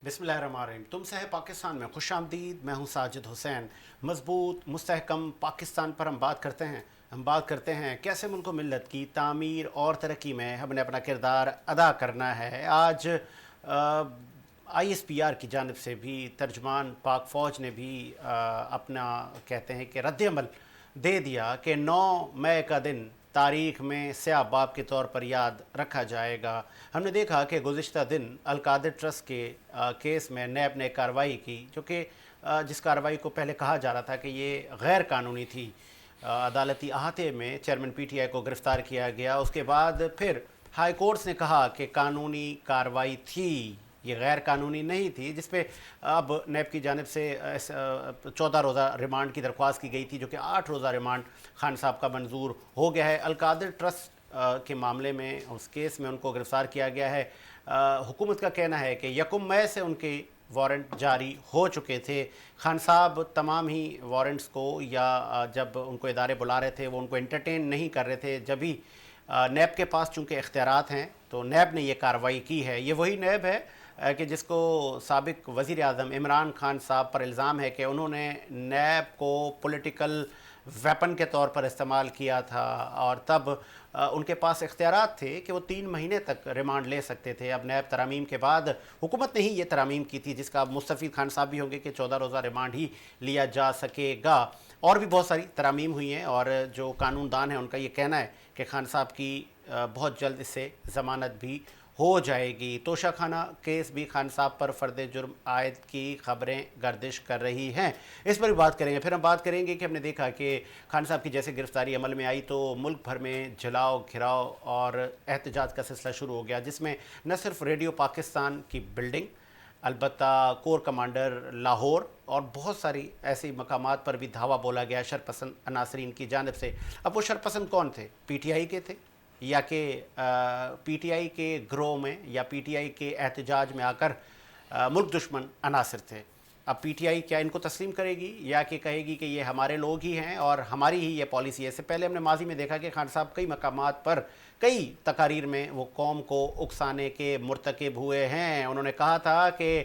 बिस्मिल्लाहिर्रहमानिर्रहीम। तुमसे है पाकिस्तान में खुशामदीद। मैं हूं साजिद हुसैन। मजबूत मुस्तहकम पाकिस्तान पर हम बात करते हैं। हम बात करते हैं कैसे मुल्क व मिल्लत की तामीर और तरक्की में हमने अपना किरदार अदा करना है। आज ISPR की जानिब से भी तर्जमान पाक फ़ौज ने भी अपना कहते हैं कि रद्द-ए-अमल दे दिया कि 9 मई का दिन तारीख़ में स्याह बाब के तौर पर याद रखा जाएगा। हमने देखा कि गुज़िश्ता दिन अल-कादिर ट्रस्ट के केस में नैब ने कार्रवाई की, जो कि जिस कार्रवाई को पहले कहा जा रहा था कि ये गैर कानूनी थी। अदालती अहाते में चेयरमैन PTI को गिरफ़्तार किया गया। उसके बाद फिर हाई कोर्ट्स ने कहा कि कानूनी कार्रवाई थी, ये गैर कानूनी नहीं थी, जिस पे अब नैब की जानिब से 14 रोज़ा रिमांड की दरख्वास्त की गई थी, जो कि 8 रोज़ा रिमांड खान साहब का मंजूर हो गया है। अल-कादिर ट्रस्ट के मामले में, उस केस में उनको गिरफ़्तार किया गया है। हुकूमत का कहना है कि 1 मई से उनके वारंट जारी हो चुके थे। खान साहब तमाम ही वारंट्स को या जब उनको इदारे बुला रहे थे वो उनको एंटरटेन नहीं कर रहे थे। जब भी नैब के पास चूँकि इख्तियारात हैं तो नैब ने ये कार्रवाई की है। ये वही नैब है कि जिसको साबिक वज़ीर आज़म इमरान खान साहब पर इल्ज़ाम है कि उन्होंने नैब को पॉलिटिकल वेपन के तौर पर इस्तेमाल किया था, और तब उनके पास इख्तियारात थे कि वो 3 महीने तक रिमांड ले सकते थे। अब नैब तरामीम के बाद हुकूमत ने ही ये तरामीम की थी, जिसका मुस्तफ़ीद खान साहब भी होंगे कि 14 रोज़ा रिमांड ही लिया जा सकेगा। और भी बहुत सारी तरामीम हुई हैं, और जो कानूनदान है उनका ये कहना है कि खान साहब की बहुत जल्द इससे ज़मानत भी हो जाएगी। तोशाखाना केस भी खान साहब पर फ़र्द जुर्म आयद की ख़बरें गर्दिश कर रही हैं। इस पर भी बात करेंगे। फिर हम बात करेंगे कि हमने देखा कि खान साहब की जैसे गिरफ़्तारी अमल में आई तो मुल्क भर में जलाओ घिराव और एहतजाज का सिलसिला शुरू हो गया, जिसमें न सिर्फ रेडियो पाकिस्तान की बिल्डिंग, अलबत्ता कोर कमांडर लाहौर और बहुत सारी ऐसी मकामात पर भी धावा बोला गया शरपसंद अनासरीन की जानिब से। अब वो शरपसंद कौन थे? PTI के थे, या कि PTI के ग्रोह में या PTI के एहतजाज में आकर मुल्क दुश्मन अनासर थे? अब PTI क्या इनको तस्लीम करेगी, या कि कहेगी कि ये हमारे लोग ही हैं और हमारी ही ये पॉलिसी है? इससे पहले हमने माजी में देखा कि खान साहब कई मकामात पर कई तकारीर में वो कौम को उकसाने के मुर्तकिब हुए हैं। उन्होंने कहा था कि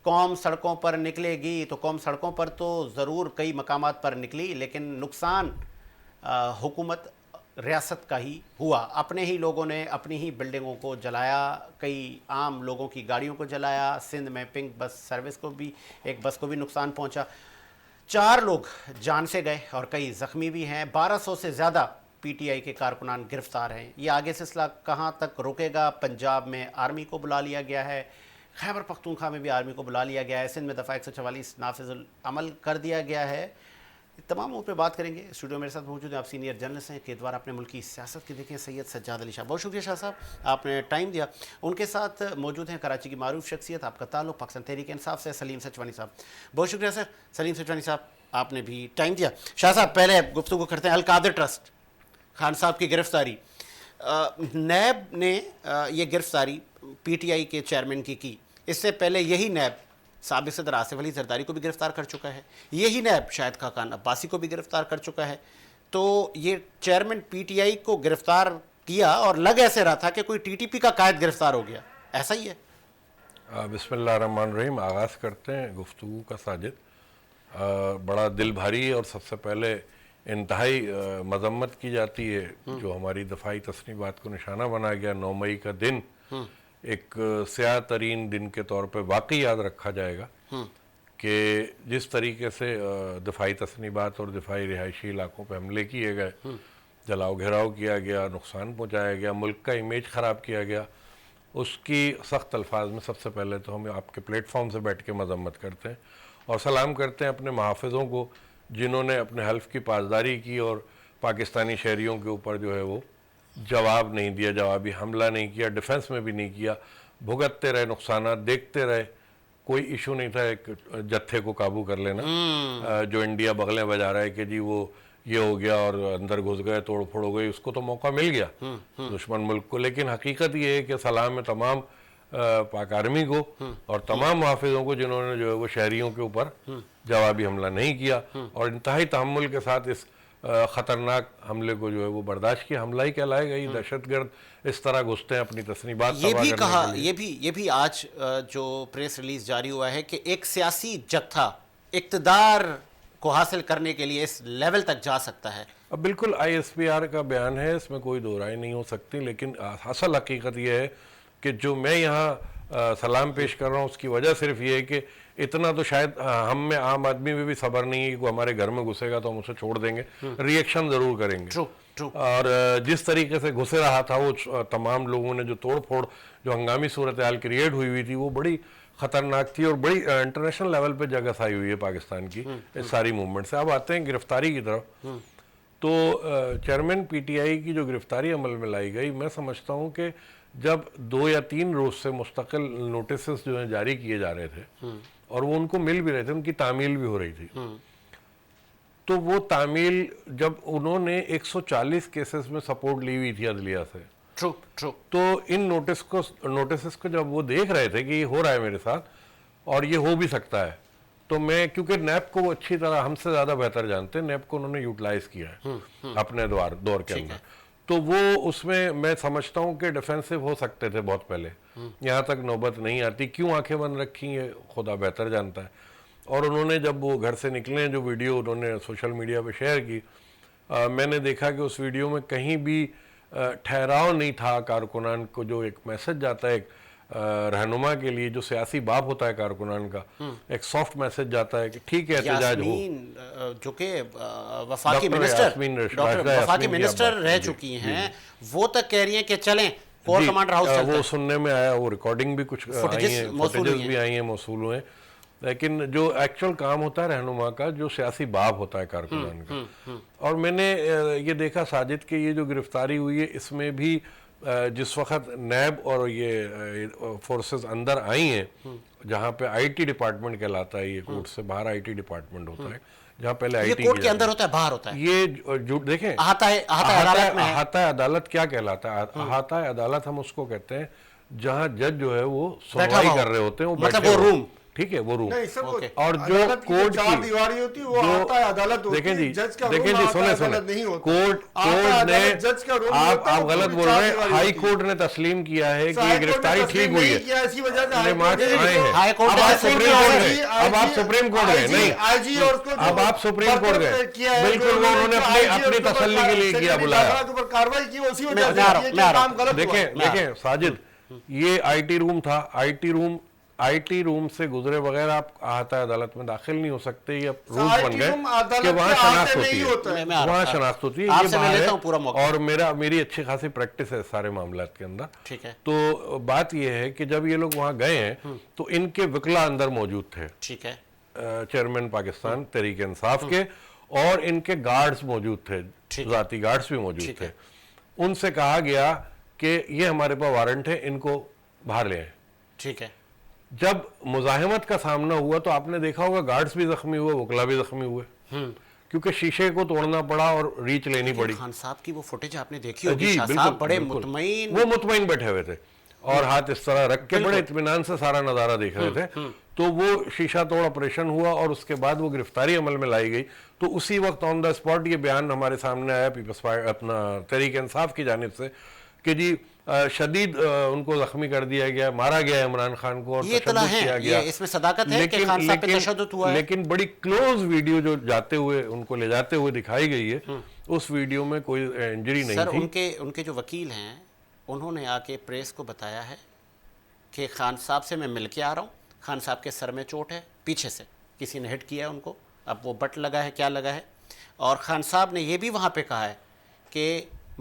कौम सड़कों पर निकलेगी, तो कौम सड़कों पर तो ज़रूर कई मकामात पर निकली, लेकिन नुकसान हुकूमत रियासत का ही हुआ। अपने ही लोगों ने अपनी ही बिल्डिंगों को जलाया, कई आम लोगों की गाड़ियों को जलाया। सिंध में पिंक बस सर्विस को भी, एक बस को भी नुकसान पहुंचा। 4 लोग जान से गए और कई ज़ख्मी भी हैं। 1200 से ज़्यादा PTI के कारकुनान गिरफ़्तार हैं। ये आगे सिलसिला कहाँ तक रुकेगा? पंजाब में आर्मी को बुला लिया गया है, खैबर पख्तूनख्वा में भी आर्मी को बुला लिया गया है, सिंध में दफ़ा 144 नाफिज़ुल अमल कर दिया गया है। तमाम पे बात करेंगे। स्टूडियो मेरे साथ मौजूद हैं आप सीनियर जर्नलिस्ट हैं के द्वारा अपने मुल्क की सियासत की देखें सैयद सज्जाद अली शाह। बहुत शुक्रिया शाह साहब, आपने टाइम दिया। उनके साथ मौजूद हैं कराची की मारूफ शख्सियत, आपका ताल्लुक़ पाकिस्तान तहरीक इंसाफ से, सलीम सचवानी साहब। बहुत शुक्रिया सर, सलीम सचवानी साहब, आपने भी टाइम दिया। शाह साहब, पहले गुफ्तगू करते हैं अल-कादिर ट्रस्ट, खान साहब की गिरफ़्तारी। नैब ने ये गिरफ़्तारी PTI के चेयरमैन की। इससे पहले यही नैब साबिक़ सदर आसिफ अली जरदारी को भी गिरफ़्तार कर चुका है। यही नैब शाहिद खाकान अब्बासी को भी गिरफ़्तार कर चुका है। तो ये चेयरमैन PTI को गिरफ़्तार किया, और लग ऐसे रहा था कि कोई TTP का कायद गिरफ़्तार हो गया, ऐसा ही है? बिस्मिल्लाहिर्रहमानिर्रहीम। आगाज़ करते हैं गुफ्तगू का साजिद। बड़ा दिल भारी और सबसे पहले इंतहाई मजम्मत की जाती है जो हमारी दफ़ाई तस्नीबात को निशाना बना गया। 9 मई का दिन एक स्याह तरीन दिन के तौर पे वाकई याद रखा जाएगा कि जिस तरीके से दफ़ाई तस्नीबात और दफ़ाई रिहायशी इलाकों पे हमले किए गए, जलाओ घेराव किया गया, नुकसान पहुँचाया गया, मुल्क का इमेज ख़राब किया गया, उसकी सख्त अल्फाज में सबसे पहले तो हम आपके प्लेटफॉर्म से बैठ के मजम्मत करते हैं और सलाम करते हैं अपने मुहाफ़िज़ों को, जिन्होंने अपने हल्फ की पासदारी की और पाकिस्तानी शहरियों के ऊपर जो है वो जवाब नहीं दिया, जवाबी हमला नहीं किया, डिफेंस में भी नहीं किया, भुगतते रहे, नुकसानात देखते रहे। कोई इशू नहीं था एक जत्थे को काबू कर लेना, जो इंडिया बगलें बजा रहा है कि जी वो ये हो गया और अंदर घुस गए, तोड़ फोड़ हो गई, उसको तो मौका मिल गया दुश्मन मुल्क को। लेकिन हकीकत ये है कि सलाम है तमाम पाक आर्मी को और तमाम मुहाफिजों को जिन्होंने जो है वो शहरियों के ऊपर जवाबी हमला नहीं किया और इंतहाई तहम्मुल के साथ इस खतरनाक हमले को जो है वो बर्दाश्त किया। हमला ही कहलाएगा, ये दहशतगर्द इस तरह घुसते हैं अपनी तस्नीबात ये तबाह भी करने कहा, के लिए। ये भी आज जो प्रेस रिलीज जारी हुआ है कि एक सियासी जत्था इक्तदार को हासिल करने के लिए इस लेवल तक जा सकता है। अब बिल्कुल ISPR का बयान है, इसमें कोई दो राय नहीं हो सकती, लेकिन असल हकीकत यह है कि जो मैं यहाँ सलाम पेश कर रहा हूँ उसकी वजह सिर्फ ये है कि इतना तो शायद हम में आम आदमी में भी सब्र नहीं है कि कोई हमारे घर में घुसेगा तो हम उसे छोड़ देंगे, रिएक्शन जरूर करेंगे। True true. और जिस तरीके से घुस रहा था वो तमाम लोगों ने जो तोड़ फोड़, जो हंगामी सूरत हाल क्रिएट हुई थी, वो बड़ी खतरनाक थी और बड़ी इंटरनेशनल लेवल पे जगह आई हुई है पाकिस्तान की इस सारी मूवमेंट से। अब आते हैं गिरफ्तारी की तरफ। तो चेयरमैन PTI की जो गिरफ्तारी अमल में लाई गई, मैं समझता हूँ कि जब 2 या 3 रोज से मुस्तकिल नोटिस जो है जारी किए जा रहे थे और वो उनको मिल भी रहे थे, उनकी तामील भी हो रही थी, तो वो तामील जब उन्होंने 140 केसेस में सपोर्ट ली हुई थी अदलिया से, ट्रू ट्रू, तो इन नोटिस को जब वो देख रहे थे कि ये हो रहा है मेरे साथ और ये हो भी सकता है, तो मैं, क्योंकि नैब को वो अच्छी तरह हमसे ज्यादा बेहतर जानते हैं, नैब को उन्होंने यूटिलाइज किया है अपने दौर के अंदर, तो वो उसमें मैं समझता हूँ कि डिफेंसिव हो सकते थे बहुत पहले, यहाँ तक नौबत नहीं आती। क्यों आंखें बंद रखी है खुदा बेहतर जानता है। और उन्होंने जब वो घर से निकले, जो वीडियो उन्होंने सोशल मीडिया पे शेयर की, मैंने देखा कि उस वीडियो में कहीं भी ठहराव नहीं था कारकुनान को, जो एक मैसेज जाता है एक रहनुमा के लिए, जो सियासी बाप होता है कारकुनान का, एक सॉफ्ट मैसेज जाता है कि ठीक है एहतजाज हो। जो कि वफाकी मिनिस्टर रह चुकी हैं, वो तक कह रही हैं कि चलें कोर कमांडर हाउस चलते हैं। वो सुनने में आया, वो रिकॉर्डिंग भी कुछ फुटेजेस भी आई हैं, मौसूल हुए। लेकिन जो एक्चुअल काम होता है रहनुमा का, जो सियासी बाप होता है कारकुनान का, और मैंने ये देखा साजिद कि ये जो गिरफ्तारी हुई है, इसमें भी जिस वक्त नैब और ये फोर्सेस अंदर आई हैं, जहाँ पे IT डिपार्टमेंट कहलाता है, ये कोर्ट से बाहर IT डिपार्टमेंट होता है, जहाँ पहले IT कोर्ट के अंदर होता है, बाहर होता है। ये जो देखें, अहाता अदालत क्या कहलाता है? अहाता अदालत हम उसको कहते हैं जहाँ जज जो है वो सुनवाई कर रहे होते हैं, वो मतलब वो रूम, ठीक है, वो रूम। okay. और जो कोर्ट की चार दीवारी होती है, वो आता है अदालत होती है। देखें जी, जज का देखें जी, सुने कोर्ट ने, जज का रूम, आप गलत बोल रहे हैं। हाई कोर्ट ने तस्लीम किया है कि ये गिरफ्तारी ठीक हुई है, इसी वजह से हाई कोर्ट अब आप सुप्रीम कोर्ट गए, अब आप सुप्रीम कोर्ट गए, नहीं IG और उसको अब आप सुप्रीम कोर्ट गए, बिल्कुल वो उन्होंने अपनी तसल्ली के लिए किया, बुलाया, कार्रवाई की, उसी वजह से काम गलत हुआ। देखें साजिद, ये IT रूम से गुजरे बगैर आप अहाता अदालत में दाखिल नहीं हो सकते। ये रूल बन गए कि वहाँ शनाख्त होती है, वहाँ शनाख्त होती है, ये बाहर है। और मेरी अच्छी खासी प्रैक्टिस है सारे मामलात के अंदर, ठीक है। तो बात ये है कि जब ये लोग वहाँ गए हैं तो इनके वकला अंदर मौजूद थे, ठीक है, चेयरमैन पाकिस्तान तहरीक इंसाफ के, और इनके गार्ड्स मौजूद थे, जाती गार्ड्स भी मौजूद थे। उनसे कहा गया कि ये हमारे पास वारंट है, इनको बाहर ले आए, ठीक है। जब मुजाहिमत का सामना हुआ तो आपने देखा होगा गार्ड्स भी जख्मी हुए, वकला भी जख्मी हुए, क्योंकि शीशे को तोड़ना पड़ा और रीच लेनी पड़ी। खान साहब की वो फुटेज आपने देखी होगी, शाह साहब बड़े मुतमईन, वो मुतमईन बैठे हुए थे और हाथ इस तरह रख के बड़े इत्मीनान से सारा नजारा देख रहे थे। तो वो शीशा तोड़ ऑपरेशन हुआ और उसके बाद वो गिरफ्तारी अमल में लाई गई। तो उसी वक्त ऑन द स्पॉट ये बयान हमारे सामने आया पीपल्स पार्टी, अपना तहरीक इंसाफ की जानिब से, कि जी शदीद उनको जख्मी कर दिया गया, मारा गया इमरान खान को और तशद्दुद किया गया। इसमें सदाकत है कि खान साहब पे तशद्दुद हुआ है। लेकिन बड़ी क्लोज वीडियो जो जाते हुए उनको ले जाते हुए दिखाई गई है, उस वीडियो में कोई इंजरी नहीं सर, थी। उनके जो वकील हैं उन्होंने आके प्रेस को बताया है कि खान साहब से मैं मिल के आ रहा हूँ, खान साहब के सर में चोट है, पीछे से किसी ने हिट किया है उनको, अब वो बट लगा है क्या लगा है। और खान साहब ने ये भी वहाँ पे कहा है कि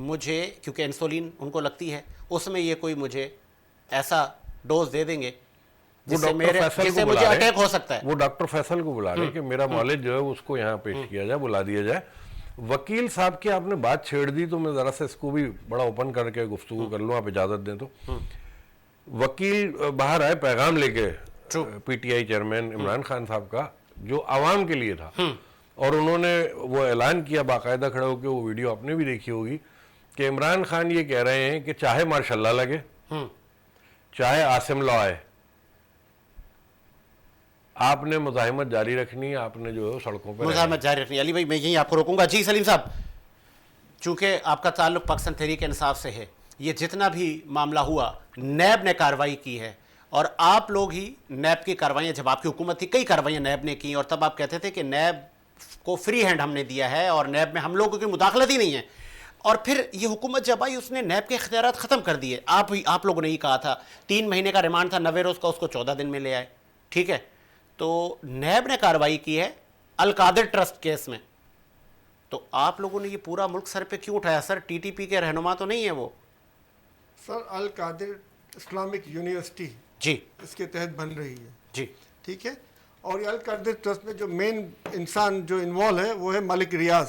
मुझे, क्योंकि इंसुलिन उनको लगती है, उसमें ये कोई मुझे ऐसा डोज दे देंगे जिससे मुझे अटैक हो सकता है। वो डॉक्टर फैसल को बुला रहे हैं कि मेरा मौलिद जो है उसको यहाँ पेश किया जाए, बुला दिया जाए। वकील साहब की आपने बात छेड़ दी तो मैं जरा से इसको भी बड़ा ओपन करके गुफ्तगू कर लूँ, आप इजाजत दें तो। वकील बाहर आए पैगाम लेके PTI चेयरमैन इमरान खान साहब का, जो आवाम के लिए था, और उन्होंने वो ऐलान किया बाकायदा खड़े होकर, वो वीडियो आपने भी देखी होगी, कि इमरान खान ये कह रहे हैं कि चाहे मार्शल्ला लगे, चाहे आसिम लॉ आए, आपने मुजाहिमत जारी रखनी है, आपने जो है सड़कों पर मुजाहिमत जारी रखनी है। अली भाई मैं यहीं आपको रोकूंगा। जी सलीम साहब, चूंकि आपका ताल्लुक पाकिस्तान तहरीक इंसाफ से है, ये जितना भी मामला हुआ नैब ने कार्रवाई की है और आप लोग ही नैब की कार्रवाइयाँ, जब आपकी हुकूमत थी कई कार्रवाइयाँ नैब ने की और तब आप कहते थे कि नैब को फ्री हैंड हमने दिया है और नैब में हम लोगों की मुदाखलत ही नहीं है। और फिर ये हुकूमत जब आई उसने नैब के इख्तियारात ख़त्म कर दिए। आप लोगों ने ही कहा था 3 महीने का रिमांड था 90 रोज़ का, उसको 14 दिन में ले आए। ठीक है, तो नैब ने कार्रवाई की है अल-कादिर ट्रस्ट केस में, तो आप लोगों ने ये पूरा मुल्क सर पे क्यों उठाया? सर टीटीपी के रहनुमा तो नहीं है वो? सर अल-कादिर इस्लामिक यूनिवर्सिटी जी इसके तहत बन रही है, जी ठीक है। और ये अल-कादिर ट्रस्ट में जो मेन इंसान जो इन्वॉल्व है वो है मलिक रियाज।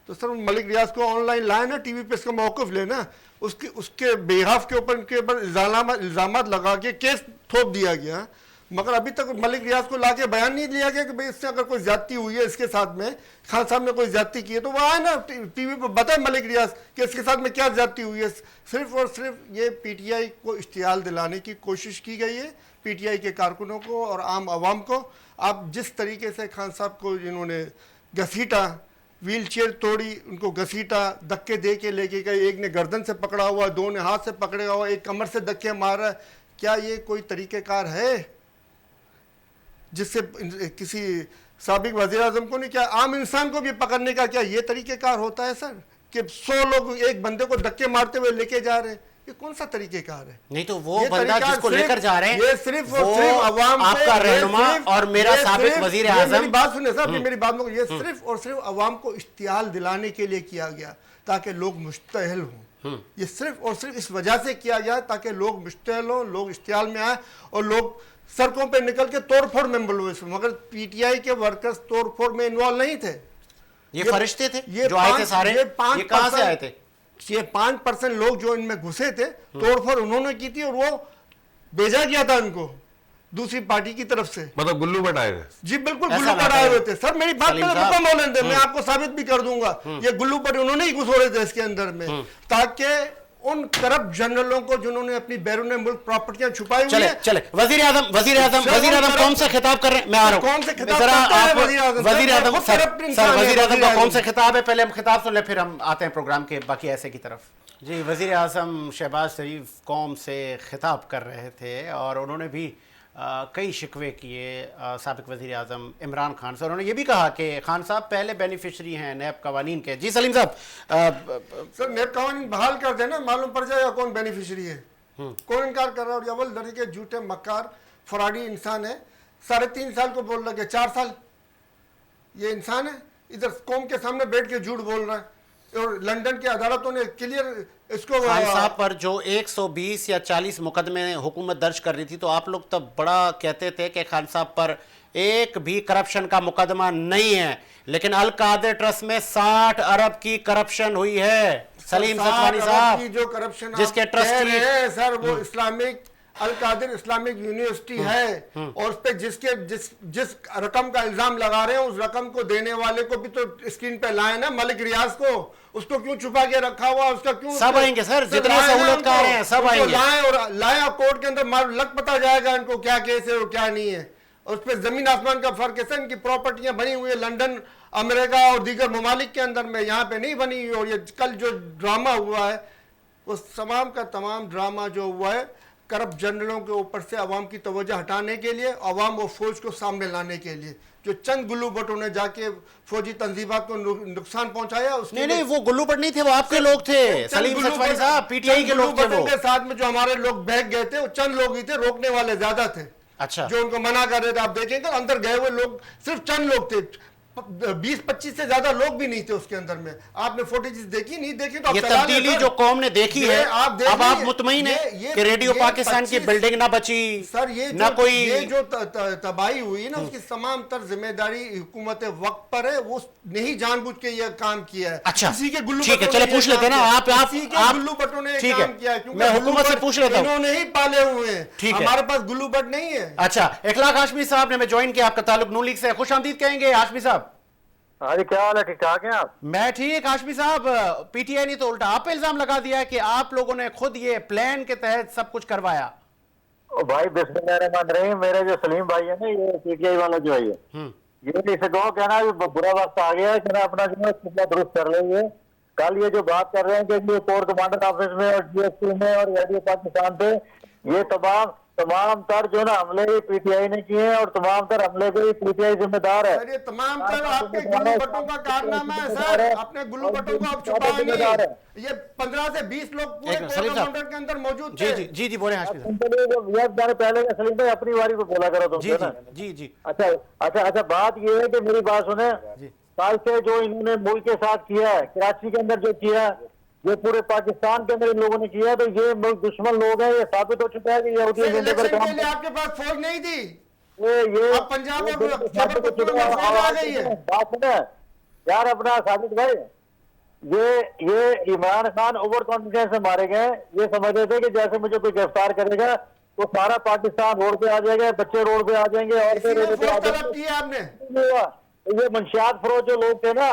तो सर मलिक रियाज को ऑनलाइन लाए ना, टीवी पे इसका मौक़िफ़ लेना, उसके बेहाफ के ऊपर उनके ऊपर इल्ज़ामात लगा के केस थोप दिया गया, मगर अभी तक मलिक रियाज को लाके बयान नहीं दिया गया कि भाई इससे अगर कोई ज्यादती हुई है इसके साथ में, खान साहब ने कोई ज्यादती की है तो वो आए ना टीवी पर बताए मलिक रियाज कि इसके साथ में क्या ज्यादती हुई है। सिर्फ और सिर्फ ये पीटीआई को इश्तियाल दिलाने की कोशिश की गई है, पीटीआई के कारकुनों को और आम आवाम को। आप जिस तरीके से खान साहब को जिन्होंने घसीटा, व्हील चेयर तोड़ी, उनको घसीटा, धक्के दे के लेके गए, एक ने गर्दन से पकड़ा हुआ, 2 ने हाथ से पकड़े हुआ, एक कमर से धक्के मार रहा है, क्या ये कोई तरीक़ेकार है जिससे किसी साबिक वज़ीर आज़म को नहीं, क्या आम इंसान को भी पकड़ने का क्या ये तरीक़ेकार होता है सर कि 100 लोग एक बंदे को धक्के मारते हुए लेके जा रहे हैं? ये कौन सा तरीक़ेकार है? नहीं तो वो बंदा जिसको लेकर जा रहे हैं ये सिर्फ और सिर्फ अवाम आपका रहनुमा और मेरा साबिक वज़ीर आज़म। मेरी बात सुनिए सर, मेरी बात में ये सिर्फ और सिर्फ अवाम को इश्तियाल दिलाने के लिए किया गया ताकि लोग मुश्तअल हों। ये सिर्फ और सिर्फ इस वजह से किया गया ताकि लोग मुश्तअल हों, लोग इश्तियाल में आए और लोग सड़कों पे निकल के तोड़फोड़ में मुलविस। मगर पीटीआई के वर्कर्स तोड़फोड़ में इन्वॉल्व नहीं थे। ये फरिश्ते थे जो आए थे सारे, ये कहां से आए थे? ये 5% लोग जो इनमें घुसे थे, तोड़फोड़ उन्होंने की थी और वो भेजा गया था उनको दूसरी पार्टी की तरफ से। मतलब गुल्लू भट्ट आए थे? जी बिल्कुल गुल्लू भट्ट आए हुए थे सर। मेरी बात करें मैं आपको साबित भी कर दूंगा, ये गुल्लू भट्ट उन्होंने ही घुसोड़े थे इसके अंदर में, ताकि उन करप्ट जनरलों को जिन्होंने अपनी बैरून मुल्क प्रॉपर्टियां छुपाई हुई हैं। चले वजीर आजम कौन सा खिताब कर रहे हैं? मैं आ रहा हूं। कौन से खिताब वजीर आजम वजीर का कौन सा खिताब है? पहले हम खिताब सुन ले, फिर हम आते हैं प्रोग्राम के बाकी ऐसे की तरफ। जी, वजीर आजम शहबाज शरीफ कौम से खिताब कर रहे थे और उन्होंने भी कई शिकवे किए साबिक वज़ीर आज़म इमरान खान से। उन्होंने ये भी कहा कि खान साहब पहले बेनिफिशरी हैं नैब कवानीन के। जी सलीम साहब, सर नैब कवानीन बहाल कर देना, मालूम पड़ जाएगा कौन बेनिफिशरी है। कौन इनकार कर रहा है? और अव्वल दर्जे के झूठे मक्कार फराडी इंसान है। 3.5 साल को बोल रहा है 4 साल ये इंसान है, इधर कौम के सामने बैठ के झूठ बोल रहा है। और लंदन की अदालतों ने क्लियर इसको खान साहब पर जो 120 या 40 मुकदमे हुकूमत दर्ज कर रही थी, तो आप लोग तब बड़ा कहते थे कि खान साहब पर एक भी करप्शन का मुकदमा नहीं है, लेकिन अल-कादिर ट्रस्ट में 60 अरब की करप्शन हुई है। सलीम सतवानी साहब जो करप्शन जिसके ट्रस्टी है सर, वो इस्लामिक अल-कादिर इस्लामिक यूनिवर्सिटी है और उस पे जिस रकम का इल्जाम लगा रहे हैं उस रकम को देने वाले को भी तो स्क्रीन पे लाए ना, मलिक रियाज को। उसको क्यों छुपा के रखा हुआ? उसका क्यों? सब आएंगे सर, जितने सहूलत कर रहे हैं सब आएंगे। लाए और लाया कोर्ट के अंदर लग पता जाएगा इनको क्या केस है और क्या नहीं है। उस पर जमीन आसमान का फर्क है सर। इनकी प्रॉपर्टियां बनी हुई है लंदन, अमेरिका और दीगर ममालिक के अंदर में, यहाँ पे नहीं बनी हुई। और ये कल जो ड्रामा हुआ है वो तमाम का तमाम ड्रामा जो हुआ है करप्ट जनरलों के ऊपर से अवाम की तवज्जो हटाने के लिए, अवाम और फौज को सामने लाने के लिए, जो चंद गुल्लू भट्टों ने जाके फौजी तंजीमात को नुकसान पहुंचाया। उसके नहीं वो गुल्लू भट्ट नहीं थे, वो आपके लोग थे। सलीम सतवानी साहब पीटीआई के लोग थे। वो के साथ में जो हमारे लोग बहक गए थे वो चंद लोग ही थे, रोकने वाले ज्यादा थे। अच्छा, जो उनको मना कर रहे थे। आप देखेंगे अंदर गए हुए लोग सिर्फ चंद लोग थे, 20-25 से ज्यादा लोग भी नहीं थे उसके अंदर में। आपने फुटेज देखी नहीं देखी तो ये तब्दीली जो कौम ने देखी है, अब आप मुतमईन है कि रेडियो पाकिस्तान की बिल्डिंग ना बची सर? ये ना कोई ये जो तबाही हुई ना उसकी तमाम तर जिम्मेदारी हुकूमत वक्त पर है। वो नहीं जानबूझ के ये काम किया है। अच्छा किसी के गुल्लू ठीक है, चले पूछ लेते हैं ना। आप गुल्लू भट्टों ने काम किया है, मैं हुकूमत से पूछ लेता हूं। इन्होंने ही पाले हुए हैं, हमारे पास गुल्लू भट्ट नहीं है। अच्छा, इखलाक हाशमी साहब ने मैं ज्वाइन किया, आपका ताल्लुक नून लीग से, खुश आमदीद कहेंगे हाशमी साहब। अरे क्या हाल है, ठीक ठाक हैं आप? मैं ठीक। हाशमी साहब, पीटीआई ने तो उल्टा आप पे इल्जाम लगा दिया कि आप लोगों ने खुद ये प्लान के तहत सब कुछ करवाया। भाई बिस्मिल्लाहिर्रहमानिर्रहीम। मेरे जो सलीम भाई है ना, ये पीटीआई वाला जो है ये इसे कहो कहना बुरा वक्त आ गया है, कहना अपना जो है कितना दुरुस्त कर लेंगे। कल ये जो बात कर रहे हैं कि ये कोर कमांडर ऑफिस में और जीएसपी में और रेडियो पाकिस्तान पे ये तमाम तर जो ना हमले पीटीआई ने किए हैं और तमाम तर हमले पे पीटीआई जिम्मेदार है। सर ये तमाम तर आपके गुल्लू भट्टों का कारनामा है सर। अपने गुल्लू भट्टों को आप छुपाए नहीं। ये 15 से 20 लोग पूरे एक मिनट, कोर सलीम साहब। कमांडर के अंदर मौजूद जी थे। जी जी जी बोले हाशमी साहब। पहले सलीम भाई अपनी बारी को बोला करो तुम जी ना। जी जी अच्छा बात ये है कि मेरी बात सुने। जी। कल से जो इन्होंने मुल्क के साथ किया है, कराची के अंदर जो किया है, ये पूरे पाकिस्तान के अंदर इन लोगों ने किया है, तो ये मुल्क दुश्मन लोग हैं। ये साबित हो चुका है कि यहूदी सर, एजेंडे पर इलेक्शन काम के लिए आपके पास फौज नहीं थी। ये अब पंजाब और खैबर पख्तूनख्वा में फौज आ गई है। बात सुने यार अपना साबित भाई, ये इमरान खान ओवर कॉन्फिडेंस से मारे गए। ये समझ रहे थे कि जैसे मुझे कोई गिरफ्तार करेगा तो सारा पाकिस्तान रोड पे आ जाएगा, बच्चे रोड पे आ जाएंगे और इसीलिए फौज तलब की है आपने। ये मंशियात फरोज जो लोग थे ना,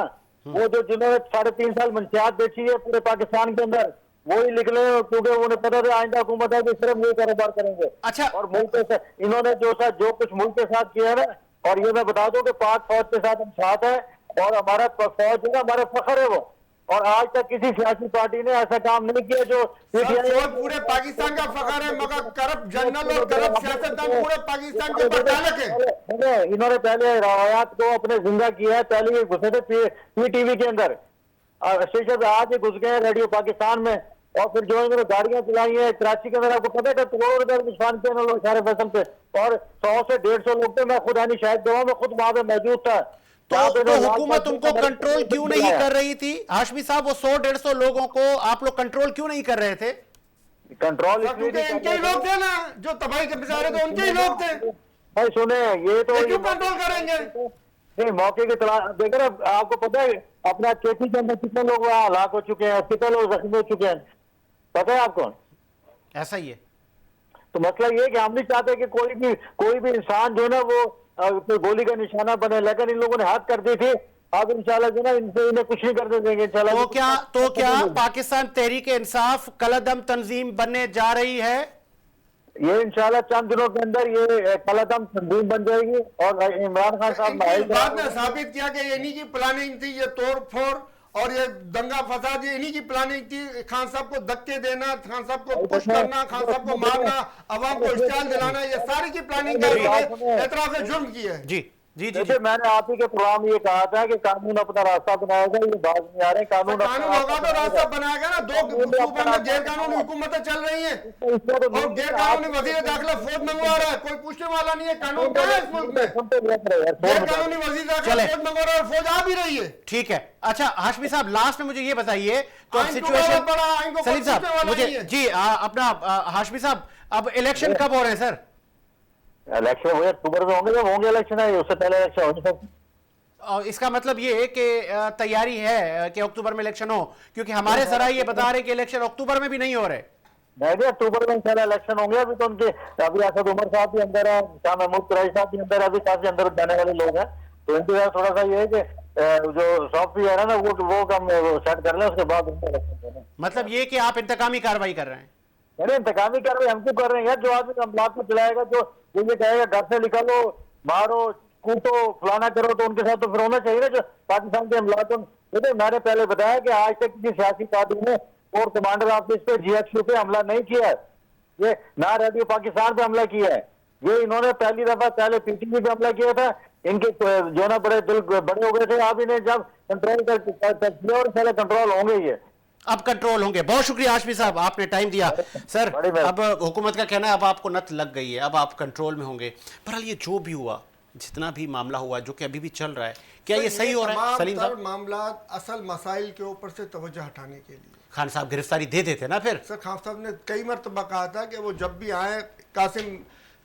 वो जो जिन्होंने 3.5 साल मंशियात बेची है पूरे पाकिस्तान के अंदर, वो ही निकले क्योंकि उन्हें पता था आइंदा हुकूमत है कि सिर्फ ये कारोबार करेंगे। अच्छा। और मुल्क के साथ इन्होंने जो कुछ मुल्क के साथ किया है ना, और ये मैं बता दूं कि पाक फौज के साथ हम साथ है और हमारा फौज है ना, हमारा फख्र है वो। और आज तक किसी सियासी पार्टी ने ऐसा काम नहीं किया जो फौज पूरे पाकिस्तान का फख्र है, मगर करप्ट जनरल और करप्ट सियासतदान पूरे पाकिस्तान के प्रचालक है। इन्होंने पहले रवायात को अपने जिंदा किया है। पहले ये घुसे थे पीटीवी के अंदर, स्टेशन पे आज ये घुस गए रेडियो पाकिस्तान में, और फिर जो इन्होंने गाड़ियां चलाई है कराची के अंदर, आपको पता है करोड़ों रुपए नुकसान किया लोग सारे फसल पे, और 100 से 150 लोग थे। मैं खुद आनी शायद गवा, मैं खुद वहां पे मौजूद था। तो हुकूमत उनको कंट्रोल क्यों नहीं कर रही थी हाशमी साहब? वो 100-150 लोगों को आप लोग कंट्रोल क्यों नहीं कर रहे थे? कंट्रोल क्योंकि इनके ही लोग थे ना जो तबाही के बेचारे थे, उनके ही लोग थे। भाई सुने, ये तो क्यों कंट्रोल करेंगे? नहीं, मौके की तलाश देखे ना। आपको पता है अपना खेती के अंदर कितने लोग वहाँ हलाक हो चुके हैं, कितने लोग जख्मी हो चुके हैं, पता है आपको? ऐसा ही है। तो मसला ये है कि हम नहीं चाहते कि कोई भी इंसान जो है ना वो कोई गोली का निशाना बने, लेकिन इन लोगों ने हाथ कर दी थी। अब इंशाल्लाह जो ना इन्हें कुछ नहीं करने देंगे इंशाल्लाह। तो क्या पाकिस्तान तहरीक इंसाफ कलदम तंजीम बनने जा रही है? ये इंशाल्लाह चंद दिनों के अंदर ये कलदम तंजीम बन जाएगी। और इमरान खान साहब बाद में साबित किया कि ये इन्हीं की प्लानिंग थी, ये तोड़ फोड़ और ये दंगा फसाद ये इन्हीं की प्लानिंग थी। खान साहब को धक्के देना, खान साहब को पुश करना, खान साहब को मारना, अवाम को इश्तियाल दिलाना, ये सारी की प्लानिंग एतराफ जुर्म की है। जी जी जी, जैसे मैंने आप ही के प्रोग्राम में ये कहा था कि कानून अपना रास्ता बनाएगा, ये बात नहीं आ रहे। कानून होगा तो रास्ता बनाएगा ना। 2 सूबों में गैर कानूनी हुकूमतें चल रही हैं और गैर कानूनी वजीर दाखिला फौज मंगवा रहा है, कोई पूछने वाला नहीं है। कानून क्या है इस मुल्क में? गैर कानूनी वजीर दाखिला फौज मंगवा रहा है, फौज आ भी रही है। ठीक है। अच्छा हाशमी साहब, लास्ट में मुझे ये बताइए तो अब सिचुएशन सलीम साहब मुझे जी अपना हाशमी साहब, अब इलेक्शन कब हो रहे हैं सर? इलेक्शन हुए अक्टूबर में होंगे, जब होंगे इलेक्शन है, उससे पहले इलेक्शन हो नहीं सकती। और इसका मतलब ये है कि तैयारी है कि अक्टूबर में इलेक्शन हो, क्योंकि हमारे सराय ये बता रहे कि इलेक्शन अक्टूबर में भी नहीं हो रहे। नहीं, अक्टूबर में इंशाल्लाह इलेक्शन होंगे। अभी तो उनके अभी असद उमर साहब भी अंदर है, शाह महमूद कुरैशी साहब भी अंदर है, अभी काफी अंदर जाने वाले लोग हैं। तो इनके साथ थोड़ा सा ये है कि जो सॉफ्टवेयर है ना वो कम सेट कर लें, उसके बाद उनको इलेक्शन देना। मतलब ये कि आप इंतकामी कार्रवाई कर रहे हैं? अरे इंतकामी कार्रवाई हम क्यों कर रहे हैं यार? जो आदमी अमलाक को चलाएगा, जो ये कहेगा घर से निकलो, मारो, कूटो, फलाना करो, तो उनके साथ तो फिर होना चाहिए ना जो पाकिस्तान के अमलाक। देखो मैंने पहले बताया कि आज तक किसी सियासी पार्टी ने कोर कमांडर ऑफिस पे, GHQ पे हमला नहीं किया है। ये ना रेडियो पाकिस्तान पे हमला किया है। ये इन्होंने पहली दफा पहले PTV पे हमला किया था। इनके जो ना बड़े दिल बड़े हो गए थे, अब इन्हें जब कंट्रोल कर किया और पहले कंट्रोल होंगे, ये अब कंट्रोल होंगे। बहुत शुक्रिया हाशमी साहब, आपने टाइम दिया। सर अब हुकूमत का कहना है अब आपको नत लग गई है, अब आप कंट्रोल में होंगे। बहरहाल ये जो भी हुआ, जितना भी मामला हुआ, जो कि अभी भी चल रहा है, क्या ये सही हो रहा है सलीम साहब? मामला असल मसाइल के ऊपर से तवज्जो हटाने के लिए खान साहब गिरफ्तारी दे देते ना फिर? सर खान साहब ने कई मरतबा कहा था कि वो जब भी आए कासिम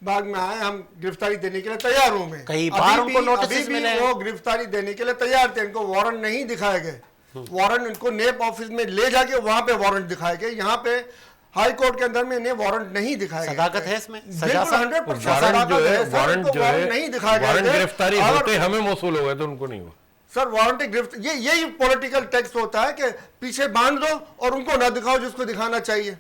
बाग में आए, हम गिरफ्तारी देने के लिए तैयार होंगे। कई बार उनको नोटिस मिले, वो गिरफ्तारी देने के लिए तैयार थे। इनको वारंट नहीं दिखाए गए। वारंट इनको नेप ऑफिस में ले जाके वहां पे वारंट दिखाए गए। यहाँ पे हाई कोर्ट के अंदर में इन्हें वारंट नहीं दिखाया गया। सदाकत है इसमें? वारंट नहीं दिखाया गया। गिरफ्तारी होते हमें मौसूल हो गए तो उनको नहीं हुआ सर। वारंट गिरफ्तारी यही पॉलिटिकल टेक्स्ट होता है कि पीछे बांध दो और उनको ना दिखाओ जिसको दिखाना चाहिए।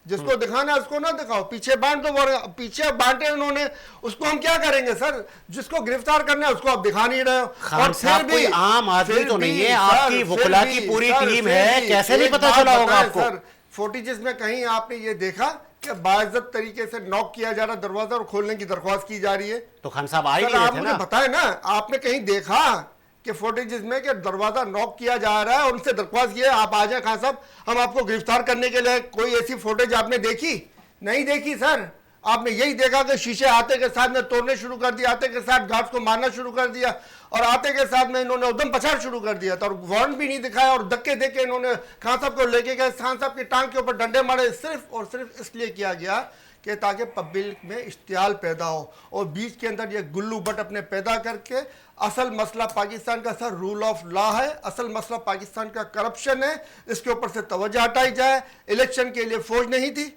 जिसको दिखाना है उसको ना दिखाओ, पीछे बांट दो, पीछे बांटे उन्होंने, उसको हम क्या करेंगे सर? जिसको गिरफ्तार करना है उसको आप दिखा नहीं रहे हो। खान साहब कोई आम आदमी तो नहीं है, आपकी वकला की पूरी टीम है, कैसे नहीं पता चला होगा आपको? सर फोर्टिजेस में कहीं आपने ये देखा कि बाइज्जत तरीके से नॉक किया जा रहा दरवाजा और खोलने की दरख्वास्त की जा रही है? तो खान साहब आ ही सर नहीं आप रहे थे मुझे ना? बताएं ना, आपने कहीं देखा कि फोर्टिजेस में कि दरवाजा नॉक किया जा रहा है, उनसे दरख्वास्त की है आप आ जाए खान साहब, हम आपको गिरफ्तार करने के लिए? कोई ऐसी फुटेज आपने देखी? नहीं देखी सर। आपने यही देखा कि शीशे आते के साथ में तोड़ने शुरू कर दिया, आते के साथ गार्ड्स को मारना शुरू कर दिया, और आते के साथ में इन्होंने उदम पछाड़ शुरू कर दिया था, और वारंट भी नहीं दिखाया, और धक्के देके इन्होंने खान साहब को लेके गए, खान साहब की टांग के ऊपर डंडे मारे। सिर्फ और सिर्फ इसलिए किया गया कि ताकि पब्लिक में इश्तियाल पैदा हो, और बीच के अंदर ये गुल्लू बट अपने पैदा करके। असल मसला पाकिस्तान का सर रूल ऑफ लॉ है, असल मसला पाकिस्तान का करप्शन है, इसके ऊपर से तवज्जो हटाई जाए। इलेक्शन के लिए फौज नहीं थी,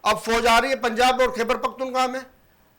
अब फौज आ रही है पंजाब और खैबर पख्तूनख्वा में।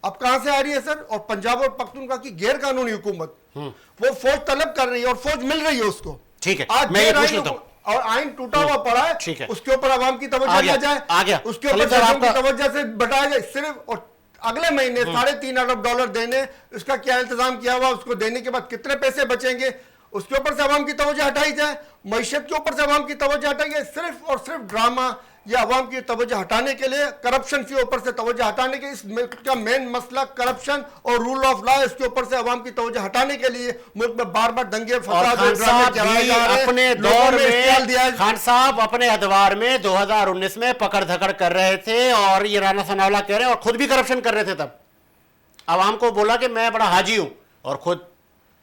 अब कहां से आ रही है सर? और पंजाब और पख्तूनख्वा की गैर कानूनी हुकूमत, वो फौज तलब कर रही है और फौज मिल रही है उसको। ठीक है, आज मैं ये पूछ लेता हूं, और आइन टूटा हुआ पड़ा है, ठीक है, उसके ऊपर आवाम की तवज्जो ना जाए, आ गया उसके ऊपर की तवज्जो से बटाया जाए सिर्फ। और अगले महीने $3.5 अरब देने, उसका क्या इंतजाम किया हुआ, उसको देने के बाद कितने पैसे बचेंगे, उसके ऊपर से आवाम की तवज्जो हटाई जाए। मईशत के ऊपर से आवाम की तवज्जो हटाई जाए। सिर्फ और सिर्फ ड्रामा, ये आवाम की तवज्जो हटाने के लिए, करप्शन के ऊपर से तवज्जो हटाने के, इस मुल्क का मेन मसला करप्शन और रूल ऑफ लॉ, इसके ऊपर से आवाम की तवज्जो हटाने के लिए मुल्क में बार बार दंगे फसाद खान साहब अपने दौर में, खान साहब अपने अदवार में 2019 में पकड़ धकड़ कर रहे थे, और ये राना सनाउल्लाह कह रहे हैं, और खुद भी करप्शन कर रहे थे। तब आवाम को बोला कि मैं बड़ा हाजी हूं, और खुद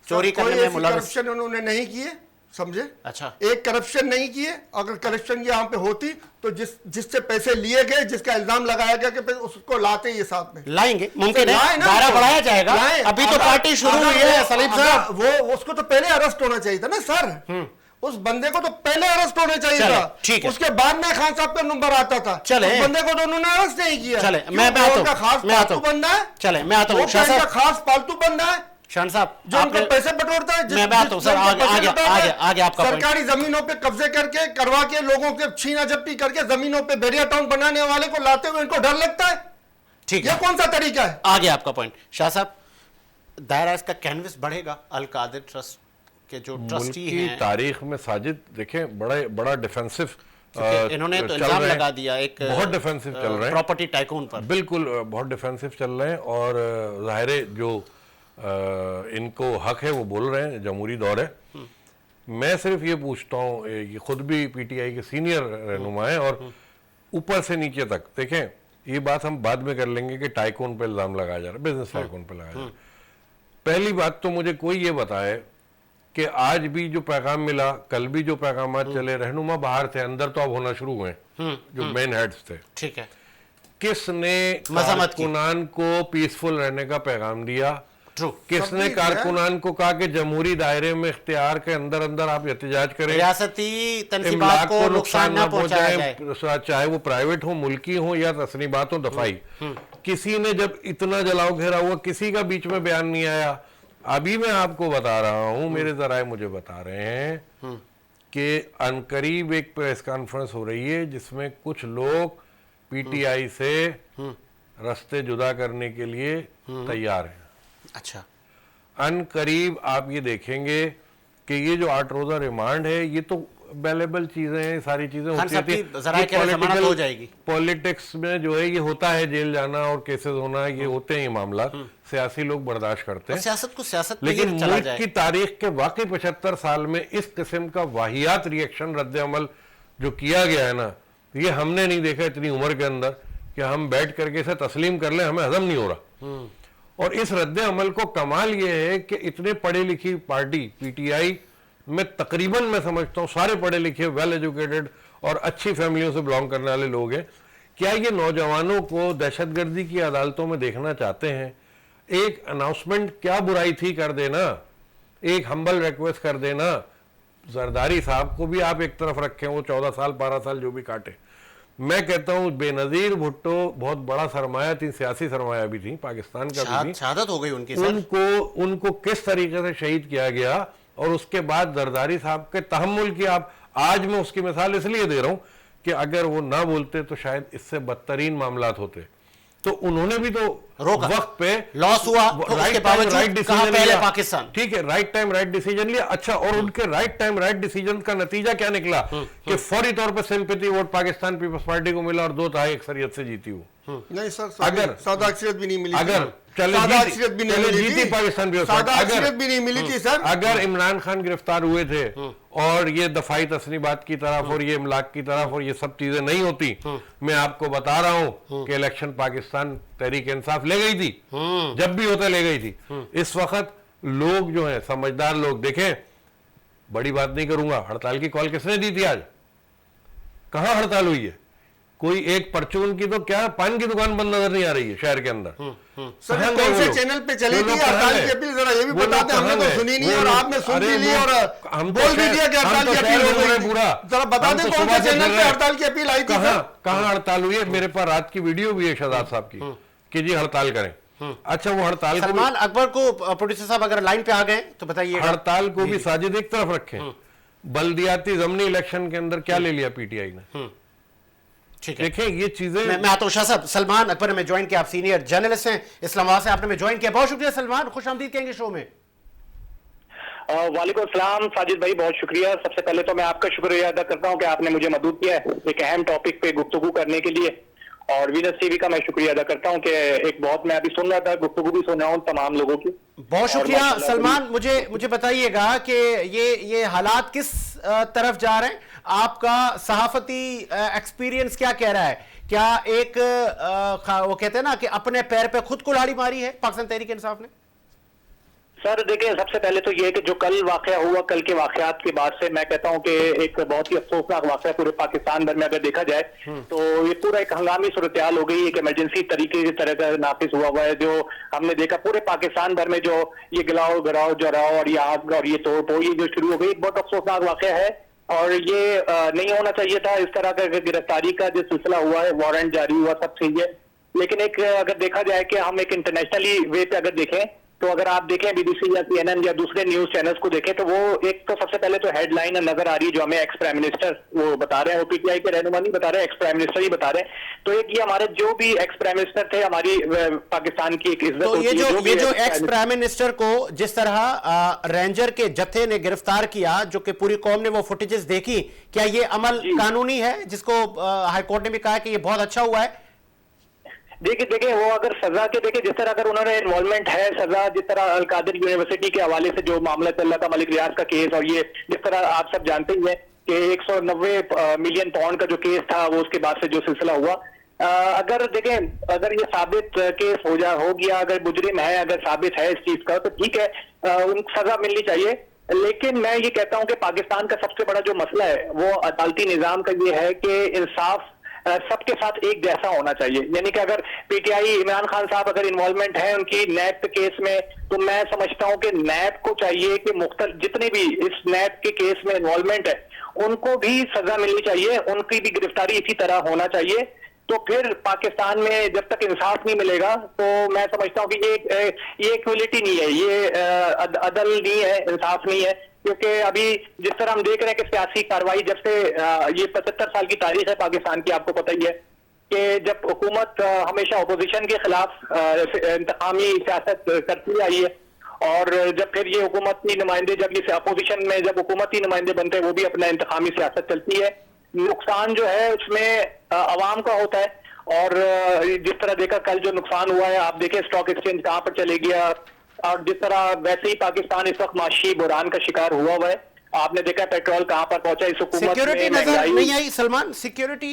चोरी करने में मुलव्वस। करप्शन उन्होंने नहीं किए, समझे? अच्छा, एक करप्शन नहीं किए। अगर करप्शन यहाँ पे होती तो जिससे पैसे लिए गए, जिसका इल्जाम लगाया गया कि उसको लाते ये साथ में लाएंगे, मुमकिन है, लाए ना, दायरा बढ़ाया जाएगा। अभी तो पार्टी शुरू हुई है सलीम साहब। वो उसको तो पहले अरेस्ट होना चाहिए था ना सर, उस बंदे को तो पहले अरेस्ट होना चाहिए था, ठीक है। उसके बाद में खान साहब का नंबर आता था। चले, उस बंदे को तो उन्होंने अरेस्ट नहीं किया। चले, मैं आता हूं, बंदा है, चले मैं आता हूं, खास पालतू बंदा है शान साहब, जो उनके पैसे बटोरता है। मैं आता हूं सर, आगे आपका सरकारी जमीनों पे कब्जे करके करवा के लोगों के छीना झपटी करके जमीनों पे बैरिया टाउन बनाने वाले को लाते हुए इनको डर लगता है। ठीक है, ये कौन सा तरीका है? आगे आपका पॉइंट शाह साहब, दायरा इसका कैनवस बढ़ेगा। अल कादिर ट्रस्ट के जो ट्रस्टी हैं, तारीख में साजिद देखें बड़ा डिफेंसिव, इन्होंने तो इल्जाम लगा दिया एक बहुत डिफेंसिव चल रहे हैं प्रॉपर्टी टाइकून पर, बिल्कुल बहुत डिफेंसिव चल रहे हैं। और जाहिर है जो इनको हक है वो बोल रहे हैं, जमहूरी दौर है। मैं सिर्फ ये पूछता हूँ, ये खुद भी पीटीआई के सीनियर रहनुमा हैं, और ऊपर से नीचे तक देखें, ये बात हम बाद में कर लेंगे कि टाइकून पे इल्जाम लगाया जा रहा है, बिजनेस टाइकून पे लगाया जा रहा है। पहली बात तो मुझे कोई ये बताए कि आज भी जो पैगाम मिला, कल भी जो पैगाम चले, रहनुमा बाहर थे, अंदर तो अब होना शुरू हुए जो मेन हेड्स थे। ठीक है, किसने कारकुनान को पीसफुल रहने का पैगाम दिया? किसने कारकुनान को कहा कि जमहूरी दायरे में इख्तियार के अंदर अंदर आप एहतजाज करें, रियासती तनसीबात को नुकसान न पहुंचाया जाए, चाहे वो प्राइवेट हो, मुल्की हो या तस्नीबात हो, दफाई। किसी ने जब इतना जलाओ घेरा हुआ, किसी का बीच में बयान नहीं आया। अभी मैं आपको बता रहा हूं, मेरे जराए मुझे बता रहे हैं कि अनकरीब एक प्रेस कॉन्फ्रेंस हो रही है जिसमें कुछ लोग पीटीआई से रास्ते जुदा करने के लिए तैयार हैं। अच्छा, अनकरीब आप ये देखेंगे कि ये जो 8 रोजा रिमांड है, ये तो अवेलेबल चीजें हैं, सारी चीजें होती थी। पॉलिटिक्स में जो है ये होता है, जेल जाना और केसेस होना, ये होते हैं ये मामला, सियासी लोग बर्दाश्त करते हैं सियासत को सियासत, लेकिन मुल्क की तारीख के वाकई 75 साल में इस किस्म का वाहियात रिएक्शन, रद्द अमल जो किया गया है ना, ये हमने नहीं देखा इतनी उम्र के अंदर कि हम बैठ करके इसे तस्लीम कर ले, हमें हजम नहीं हो रहा। और इस रद्द अमल को कमाल ये है कि इतने पढ़े लिखी पार्टी पीटीआई में तकरीबन मैं समझता हूँ सारे पढ़े लिखे, वेल एजुकेटेड और अच्छी फैमिलियों से बिलोंग करने वाले लोग हैं। क्या ये नौजवानों को दहशतगर्दी की अदालतों में देखना चाहते हैं? एक अनाउंसमेंट क्या बुराई थी कर देना, एक हम्बल रिक्वेस्ट कर देना, जरदारी साहब को भी आप एक तरफ रखें, वो 14 साल 12 साल जो भी काटे। मैं कहता हूं बेनजीर भुट्टो बहुत बड़ा सरमाया थी, सियासी सरमाया भी थी, पाकिस्तान का भी थी, शहादत हो गई उनकी। उनको किस तरीके से शहीद किया गया, और उसके बाद जरदारी साहब के तहम्मुल की, आप आज मैं उसकी मिसाल इसलिए दे रहा हूं कि अगर वो ना बोलते तो शायद इससे बदतरीन मामलात होते। तो उन्होंने भी तो रोका, वक्त पे लॉस हुआ तो उसके बावजूद कहा पहले पाकिस्तान, ठीक है, राइट टाइम राइट डिसीजन लिया। अच्छा, और उनके राइट टाइम राइट डिसीजन का नतीजा क्या निकला कि फौरी तौर पर sympathy vote Pakistan Peoples Party को मिला और 2 तिहाई अक्सरियत से जीती वो। नहीं सर, अगर सादा अक्सरियत भी नहीं मिली, अगर जीती पाकिस्तान पीपल्स पार्टी, भी नहीं मिली थी सर। अगर इमरान खान गिरफ्तार हुए थे और ये दफाई तस्नीबात की तरफ और ये इमलाक की तरफ और ये सब चीजें नहीं होती, मैं आपको बता रहा हूं कि इलेक्शन पाकिस्तान तहरीक इंसाफ ले गई थी, जब भी होता ले गई थी। इस वक्त लोग जो है समझदार लोग, देखें बड़ी बात नहीं करूंगा, हड़ताल की कॉल किसने दी थी? आज कहां हड़ताल हुई है? कोई एक परचून की तो क्या पान की दुकान बंद नजर नहीं आ रही है शहर के अंदर। सर कौन से चैनल पे चली थी हड़ताल की अपील, जरा ये भी बता दें, हमने तो सुनी नहीं और आपने सुन भी ली और हम बोल भी दिया कि हड़ताल की अपील हो गई पूरा। जरा बता दें कौन से चैनल पे हड़ताल की अपील आई थी? कहां हड़ताल हुई है? मेरे पास रात की वीडियो भी है शहजाद साहब की कि जी हड़ताल करें। अच्छा, वो हड़ताल सलमान अकबर को प्रोड्यूसर साहब अगर लाइन पे आ गए तो बताइए। हड़ताल को भी साजिद एक तरफ रखें, बल्दियाती ज़मीनी इलेक्शन के अंदर क्या ले लिया पीटीआई ने? देखें ये चीजें। मैं आतोशा साहब, सलमान अकबर में ज्वाइन किया, आप सीनियर जर्नलिस्ट हैं इस्लामाबाद से, आपने में ज्वाइन किया, बहुत शुक्रिया सलमान, खुश आमदीद कहेंगे शो में। वालेकुम अस्सलाम साजिद भाई, बहुत शुक्रिया। सबसे पहले तो मैं आपका शुक्रिया अदा करता हूं कि आपने मुझे मदद किया है एक अहम टॉपिक पे गुफ्तगू करने के लिए, और वीनस टीवी का मैं शुक्रिया अदा करता हूं कि एक बहुत, मैं अभी सुन रहा था, गुफ्तगू भी सुन रहा हूं तमाम लोगों की। बहुत शुक्रिया सलमान। मुझे बताइएगा कि ये हालात किस तरफ जा रहे हैं, आपका सहाफती एक्सपीरियंस क्या कह रहा है? क्या एक वो कहते हैं ना कि अपने पैर पे खुद कुल्हाड़ी मारी है पाकिस्तान तहरीक इंसाफ ने? सर देखिए, सबसे पहले तो ये कि जो कल वाकया हुआ, कल के वाकयात के बाद से मैं कहता हूं कि एक बहुत ही अफसोसनाक वाकया पूरे पाकिस्तान भर में अगर देखा जाए तो ये पूरा एक हंगामी सूरत-ए-हाल हो गई, एक इमरजेंसी तरीके की तरह का नाफिज हुआ हुआ है। जो हमने देखा पूरे पाकिस्तान भर में जो ये गिलाओ गिराओ जराओ और ये आग और ये तोड़ ये जो शुरू हो गई, बहुत अफसोसनाक वाकया है और ये नहीं होना चाहिए था। इस तरह का गिरफ्तारी का जो सिलसिला हुआ है, वारंट जारी हुआ, सब सही है, लेकिन एक अगर देखा जाए कि हम एक इंटरनेशनली वे पे अगर देखें तो अगर आप देखें बीबीसी या CNN या दूसरे न्यूज चैनल्स को देखें तो वो एक तो सबसे पहले तो हेडलाइन नजर आ रही है जो हमें एक्स प्राइम मिनिस्टर वो बता रहे हैं, वो पीटीआई के रहनुमा नहीं बता रहे, एक्स प्राइम मिनिस्टर ही बता रहे हैं। तो एक ये हमारे जो भी एक्स प्राइम मिनिस्टर थे, हमारी पाकिस्तान की एक इज्जत तो ये जो एक्स प्राइम मिनिस्टर को जिस तरह रेंजर के जत्थे ने गिरफ्तार किया, जो कि पूरी कौम ने वो फुटेजेस देखी, क्या ये अमल कानूनी है जिसको हाईकोर्ट ने भी कहा कि ये बहुत अच्छा हुआ है? देखिए वो अगर सजा के देखे, जिस तरह अगर उन्होंने इन्वॉल्वमेंट है, सजा जिस तरह अल-कादिर यूनिवर्सिटी के हवाले से जो मामला चल रहा था, मलिक रियाज का केस, और ये जिस तरह आप सब जानते ही हैं कि 190 मिलियन पाउंड का जो केस था वो उसके बाद से जो सिलसिला हुआ, अगर देखें अगर ये साबित केस हो गया, अगर मुजरिम है, अगर साबित है इस चीज का, तो ठीक है, उनको सजा मिलनी चाहिए। लेकिन मैं ये कहता हूं कि पाकिस्तान का सबसे बड़ा जो मसला है वो अदालती निजाम का ये है कि इंसाफ सबके साथ एक जैसा होना चाहिए। यानी कि अगर पीटीआई इमरान खान साहब अगर इन्वॉल्वमेंट है उनकी नैब के केस में, तो मैं समझता हूं कि नैब को चाहिए कि मुख्तलिफ जितने भी इस नैब के केस में इन्वॉल्वमेंट है उनको भी सजा मिलनी चाहिए, उनकी भी गिरफ्तारी इसी तरह होना चाहिए। तो फिर पाकिस्तान में जब तक इंसाफ नहीं मिलेगा तो मैं समझता हूं कि ये इक्वलिटी नहीं है, ये अदल नहीं है, इंसाफ नहीं है। क्योंकि अभी जिस तरह हम देख रहे हैं कि सियासी कार्रवाई जब से ये 75 साल की तारीख है पाकिस्तान की, आपको पता ही है कि जब हुकूमत हमेशा अपोजिशन के खिलाफ इंतकामी सियासत करती आई है, और जब फिर ये हुकूमती नुमाइंदे जब ये अपोजिशन में जब हुकूमती नुमाइंदे बनते हैं वो भी अपना इंतकामी सियासत चलती है, नुकसान जो है उसमें अवाम का होता है। और जिस तरह देखा कल जो नुकसान हुआ है, आप देखें स्टॉक एक्सचेंज कहाँ पर चले गया, और जिस तरह वैसे ही पाकिस्तान इस वक्त माशी बुरान का शिकार हुआ है। आपने देखा पेट्रोल कहाँ पर पहुंचा, इस हुकूमत में सिक्योरिटी नजर नहीं आई सलमान, सिक्योरिटी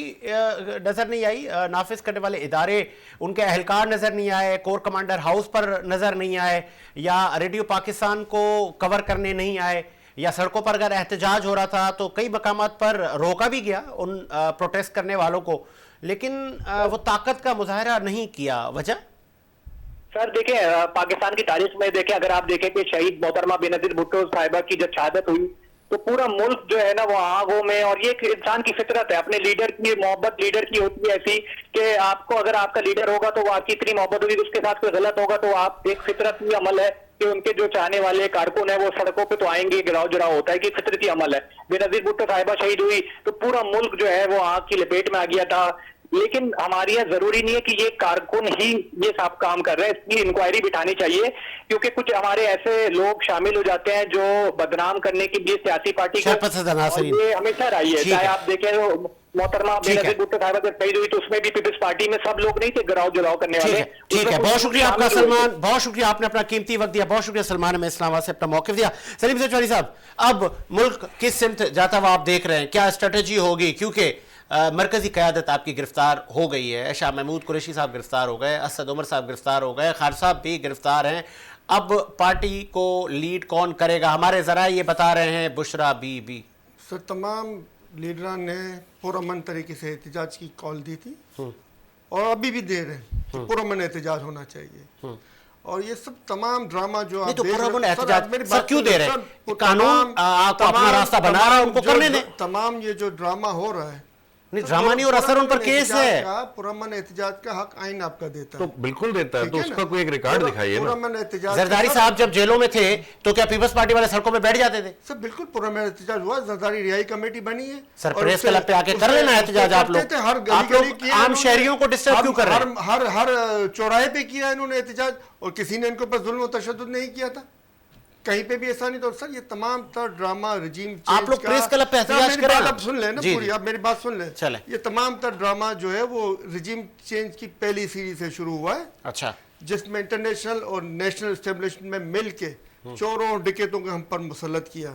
नजर नहीं आई, नाफिज करने वाले इदारे, उनके अहलकार नजर नहीं आए, कोर कमांडर हाउस पर नजर नहीं आए, या रेडियो पाकिस्तान को कवर करने नहीं आए, या सड़कों पर अगर एहतजाज हो रहा था तो कई मकामात पर रोका भी गया उन प्रोटेस्ट करने वालों को, लेकिन वो ताकत का मुजाहरा नहीं किया। वजह सर देखें, पाकिस्तान की तारीख में देखें, अगर आप देखें कि शहीद मोहतरमा बेनजीर भुट्टो साहिबा की जब शहादत हुई तो पूरा मुल्क जो है ना वो आगों में, और ये एक इंसान की फितरत है, अपने लीडर की मोहब्बत लीडर की होती है ऐसी कि आपको अगर आपका लीडर होगा तो वो आपकी इतनी मोहब्बत होगी, उसके साथ कोई गलत होगा तो आप एक फितरत की अमल है कि उनके जो चाहने वाले कारकुन है वो सड़कों पे तो आएंगे, गिराव जराव होता है कि फितरती अमल है। बेनजीर भुट्टो साहिबा शहीद हुई तो पूरा मुल्क जो है वो आग की लपेट में आ गया था। लेकिन हमारे यहाँ जरूरी नहीं है कि ये कारकुन ही ये सब काम कर रहे हैं, इसकी इंक्वायरी बिठानी चाहिए, क्योंकि कुछ हमारे ऐसे लोग शामिल हो जाते हैं जो बदनाम करने के लिए सियासी पार्टी को, और ये हमेशा रही है। चाहे आप देखें मोहतरमा बेनजीर भुट्टो साहिबा जब शहीद हुई तो उसमें भी पीपल्स पार्टी में सब लोग नहीं थे गिराव जलाव करने वाले। ठीक है, बहुत शुक्रिया आपका सलमान, बहुत शुक्रिया, आपने अपना कीमती वक्त दिया। बहुत शुक्रिया सलमान, हमें इस्लामाबाद से अपना मौक़िफ़ दिया। सलीम सचवानी साहब, अब मुल्क किस सिमत जाता हुआ आप देख रहे हैं, क्या स्ट्रेटजी होगी? क्योंकि मरकजी क़यादत आपकी गिरफ्तार हो गई है, शाह महमूद कुरैशी साहब गिरफ्तार हो गए, असद उमर साहब गिरफ्तार हो गए, खान साहब भी गिरफ्तार हैं। अब पार्टी को लीड कौन करेगा? हमारे ज़रा ये बता रहे हैं बुशरा बीबी। सर, तमाम लीडरान ने पुरअमन तरीके से एहतजाज की कॉल दी थी और अभी भी दे रहे हैं कि पुरअमन एहतजाज होना चाहिए। और ये सब तमाम ड्रामा जो आप तो देख पुरअमन रहे हैं, एहतजाज क्यों दे रहे हैं? कानून आपको अपना रास्ता बना रहा है, उनको करने दें। तमाम ये जो ड्रामा हो रहा है, नहीं ड्रामा नहीं, और असर उन पर केस है। पुरअमन एहतजाज का हक आइन आपका देता तो है, बिल्कुल देता है, तो उसका कोई एक रिकॉर्ड दिखाइए ना। पुरअमन एहतजाज जरदारी साहब जब जेलों में थे तो क्या पीपल्स पार्टी वाले सड़कों में बैठ जाते थे? सब बिल्कुल पुरअमन एहतजाज हुआ, जरदारी रिहाई कमेटी बनी है। सर, प्रेस क्लब पे आके कर लेना एहतजाज आप लोग। हर गली आम शहरियों को डिस्टर्ब क्यों कर रहे हैं? हर चौराहे पे किया इन्होंने एहतजाज, और किसी ने इनके ऊपर जुल्म और तशद्दुद नहीं किया था कहीं पे भी, ऐसा नहीं। तो सर ये तमाम तर ड्रामा रिजीम आप लोग प्रेस क्लब पे एहतजाज करें ना। आप सुन लें ना पूरी, आप मेरी बात सुन लें। चले, ये तमाम तर ड्रामा जो है वो रिजीम चेंज की पहली सीरीज से शुरू हुआ है। अच्छा, जिसमें इंटरनेशनल और नेशनल एस्टेब्लिशमेंट में मिल के चोरों और डिकेतों को हम पर मुसल्लत किया।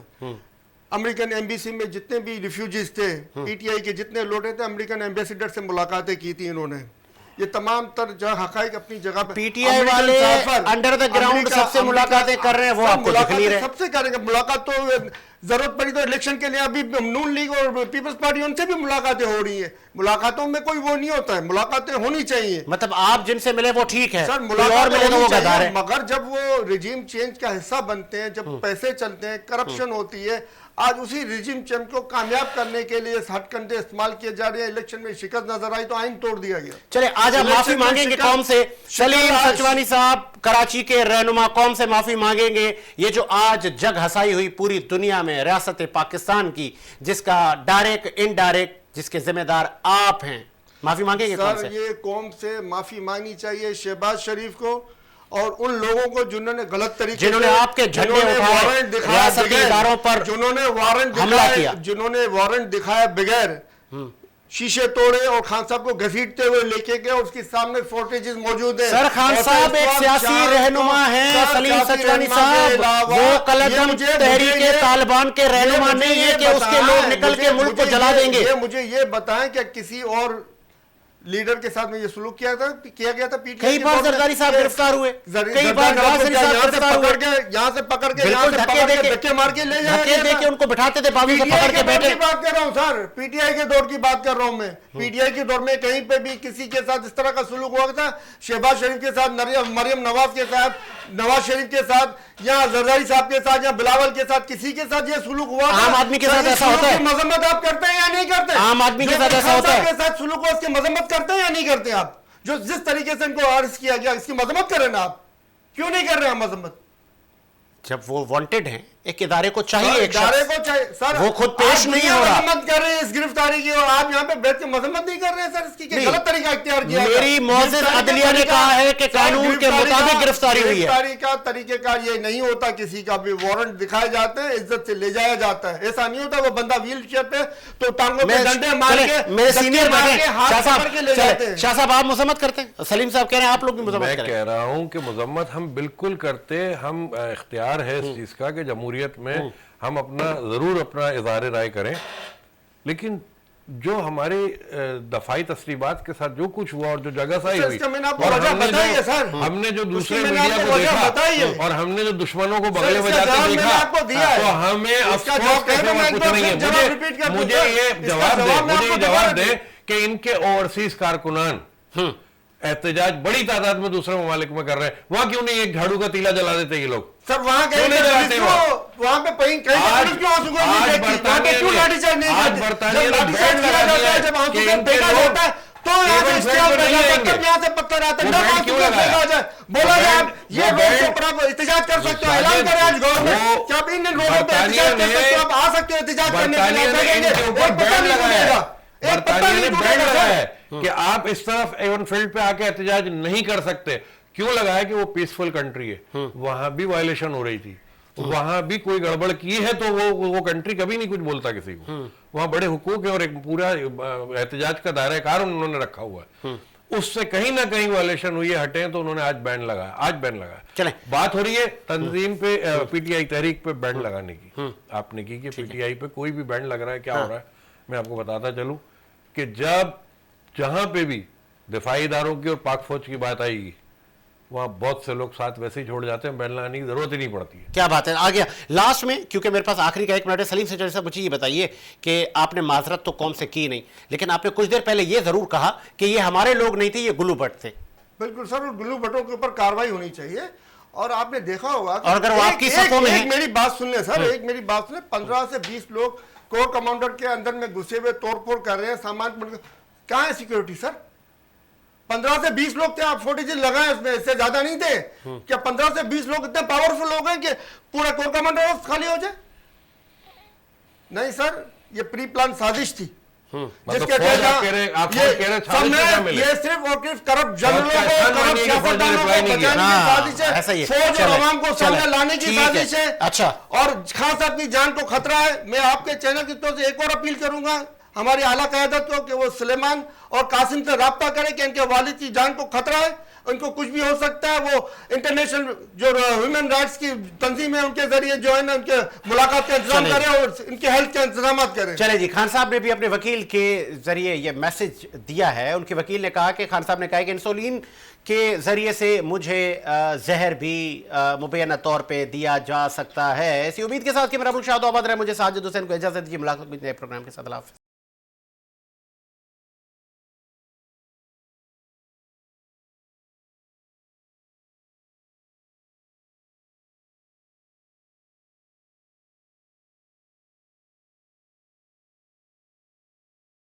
अमेरिकन एम्बेसी में जितने भी रिफ्यूजीज थे, पीटीआई के जितने लोग थे, अमेरिकन एम्बेसडर से मुलाकातें की थी इन्होंने। ये तमाम तर हकाइक अपनी जगह पे, पीटीआई वाले अंडर द ग्राउंड सबसे मुलाकातें कर रहे हैं, वो आपको दिख नहीं रहे। सबसे करेंगे मुलाकात, तो जरूरत पड़ी तो इलेक्शन के लिए अभी नून लीग और पीपल्स पार्टी उनसे भी मुलाकातें हो रही है। मुलाकातों में कोई वो नहीं होता है, मुलाकातें होनी चाहिए। मतलब आप जिनसे मिले वो ठीक है सर, मुलाकात मिलेगा वो गद्दार है। मगर जब वो रिजीम चेंज का हिस्सा बनते हैं, जब पैसे चलते हैं, करप्शन होती है, आज उसी रिजीम चेंज को कामयाब करने के लिए हथकंडे इस्तेमाल किए जा रहे हैं। इलेक्शन में शिकस्त नजर आई तो आइन तोड़ दिया गया। चले, आज आप माफी मांगेंगे कौम से? सलीम सचवानी साहब, कराची के रहनुमा, कौम से माफी मांगेंगे? ये जो आज जग हसाई हुई पूरी दुनिया में रियासत पाकिस्तान की, जिसका डायरेक्ट इनडायरेक्ट जिसके जिम्मेदार आप हैं, माफी मांगेंगे कौम से? ये कौम से माफी मांगनी चाहिए शहबाज शरीफ को और उन लोगों को जिन्होंने गलत तरीके, जिन्होंने आपके झंडे उठाए, रियासती इदारों पर जिन्होंने वारंट हमला किया, जिन्होंने वारंट दिखाया बगैर, शीशे तोड़े और खान साहब को घसीटते हुए लेके गए। उसके सामने फोटेजेस मौजूद है। सर, खान साहब एक सियासी रहनुमा हैं। सलीम सचवानी साहब वो कलदम तहरीके तालिबान के रहनुमा नहीं है कि उसके लोग निकल के मुल्क को जला देंगे। मुझे ये बताएं कि किसी और लीडर के साथ में ये सुलूक किया गया था? कई बार जरदारी साहब गिरफ्तार हुए, कई बार नवाज शरीफ साहब गिरफ्तार हुए, यहाँ से पकड़ के धक्के मार के ले जाए, धक्के देके उनको बैठाते थे, बाबू से पकड़ के बैठे। बात कर रहा हूँ सर, पीटीआई के दौर की बात कर रहा हूँ मैं। पीटीआई के दौर में कहीं पे भी किसी के साथ इस तरह का सुलूक हुआ था? शहबाज शरीफ के साथ, मरियम नवाज के साथ, नवाज शरीफ के साथ, या जरदारी साहब के साथ, या बिलावल के साथ, किसी के साथ ये सुलूक हुआ? आम आदमी के साथ ऐसा होता है? मजम्मत आप करते हैं या नहीं करते? आम आदमी के साथ ऐसा होता है? के साथ सुलूक हो, उसकी मजम्मत करते हैं या नहीं करते आप? जो जिस तरीके से इनको अरेस्ट किया गया, इसकी मजम्मत करें ना आप? क्यों नहीं कर रहे हैं मजम्मत? जब वो वांटेड हैं, एक इदारे को चाहिए, एक इदारे को चाहिए सर। वो खुद पेश नहीं हो रहा। मजम्मत कर रहे हैं इस गिरफ्तारी की, और आप यहाँ पे बैठ के मजम्मत नहीं कर रहे हैं सर। इसकी गलत तरीका इख्तियार किया। मेरी मौजिज़ अदलिया ने कहा है कि कानून के मुताबिक गिरफ्तारी हुई है। गिरफ्तारी का तरीकेकार ये नहीं होता, किसी का भी वारंट दिखाए जाते हैं, इज्जत से ले जाया जाता है। ऐसा नहीं होता वो बंदा व्हील चेयर पे तो टांगों पे डंडे मार के, मेरे सीनियर हाथ पकड़ के ले जाते हैं। शाह साहब, आप मजम्मत करते हैं? सलीम साहब कह रहे हैं आप लोग भी मजम्मत करें। मैं कह रहा हूं कि मजम्मत हम बिल्कुल करते, हम इख्तियार है इस चीज का कि जमहूरियत में हम जरूर अपना इज़हार राय करें, लेकिन जो हमारे दफाई तस्रीबात के साथ जो कुछ हुआ और जो जगहसाई हुई, और हमने जो दूसरे मीडिया को देखा और हमने जो दुश्मनों को बगले बजाते देखा, तो हमें अफसोस के सिवा कुछ नहीं है। मुझे ये जवाब दे कि इनके ओवरसीज कारकुनान एहतजाज बड़ी तादाद में दूसरे ममालिक में कर रहे हैं, वहां क्यों नहीं एक झाड़ू का तीला जला देते ये लोग? सर वहां क्यों नहीं जलाते? वहां पे नहीं आएंगे। यहाँ से पत्थर आता है, वो बैंड क्यों लगाया? बोला जाए आप ये रोड के ऊपर आप एहतजाज कर सकते हो, ऐलान करें आज गवर्नमेंट कि आप इन रोडों पे एहतजाज कर सकते हो, आप आ सकते हो एहतजाज करने के लिए। बैंड लगाया, बरतानिया ने बैंड लगाया है कि आप इस तरफ एवन फील्ड पे आके एहतजाज नहीं कर सकते। क्यों लगाया? कि वो पीसफुल कंट्री है, वहां भी वायलेशन हो रही थी, वहां भी कोई गड़बड़ की है तो वो कंट्री कभी नहीं कुछ बोलता किसी को। वहां बड़े हुकूक है और एक पूरा एहतजाज का दायरा कार उन्होंने रखा हुआ है, उससे कहीं ना कहीं वायलेशन हुई है, हटे तो उन्होंने आज बैन लगाया, आज बैन लगाया। चलें, बात हो रही है तंजीम पे, पीटीआई तहरीक पे बैन लगाने की आपने की कि पीटीआई पे कोई भी बैन लग रहा है, क्या हो रहा है मैं आपको बताता चलूं कि जब जहां पे भी दिफाई इदारों की और पाक फौज की बात आएगी वहां बहुत से लोग साथ वैसे ही छोड़ जाते हैं, बैन लगाने की जरूरत ही नहीं पड़ती है। क्या बात है। आ गया लास्ट में, क्योंकि मेरे पास आखिरी का 1 मिनट है। सलीम सेठरी साहब, मुझे ये बताइए कि आपने माजरत तो कौम से की नहीं, लेकिन आपने कुछ देर पहले ये जरूर कहा कि ये हमारे लोग नहीं थे, ये गुल्लू भट्ट थे। बिल्कुल सर, गुल्लू भट्टों के ऊपर कार्रवाई होनी चाहिए। और आपने देखा होगा, और अगर वो आपकी सफों में है, मेरी बात सुन ले सर, एक मेरी बात सुने, 15 से 20 लोग कोर कमांडर के अंदर में घुसे हुए तोड़फोड़ कर रहे हैं, सामान कहाँ है सिक्योरिटी सर? 15 से 20 लोग थे, आप फुटेज लगाए उसमें, इससे ज्यादा नहीं थे क्या? 15 से 20 लोग इतने पावरफुल लोग हैं कि पूरा कोर कमांडर खाली हो जाए? नहीं सर, ये प्री प्लान साजिश थी, जिसके ये सिर्फ और सिर्फ करप्ट जनरलों को, करप्ट सियासतदानों को बचाने की साजिश है, फौज और आवाम को सामने लाने की साजिश है। अच्छा, और खान साहब की जान को खतरा है। मैं आपके चैनल की तरफ से एक और अपील करूंगा हमारी आला क़यादत को कि वो सुलेमान और कासिम से राब्ता करें कि इनके वालिद की जान को खतरा है, उनको कुछ भी हो सकता है। वो इंटरनेशनल जो ह्यूमन राइट्स की तंजीम है उनके जरिए जो है ना उनके मुलाकात का इंतजाम करें और इनके हेल्थ के इंतजाम करें। चले जी, खान साहब ने भी अपने वकील के जरिए ये मैसेज दिया है। उनके वकील ने कहा कि खान साहब ने कहा कि इंसुलिन के जरिए से मुझे जहर भी मुबैना तौर पे दिया जा सकता है। इसी उम्मीद के साथ कि मेरा मुल्क शाद आबाद रहे, मुझे साजिद हुसैन को इजाजत दीजिए। मुलाकात प्रोग्राम के साथ।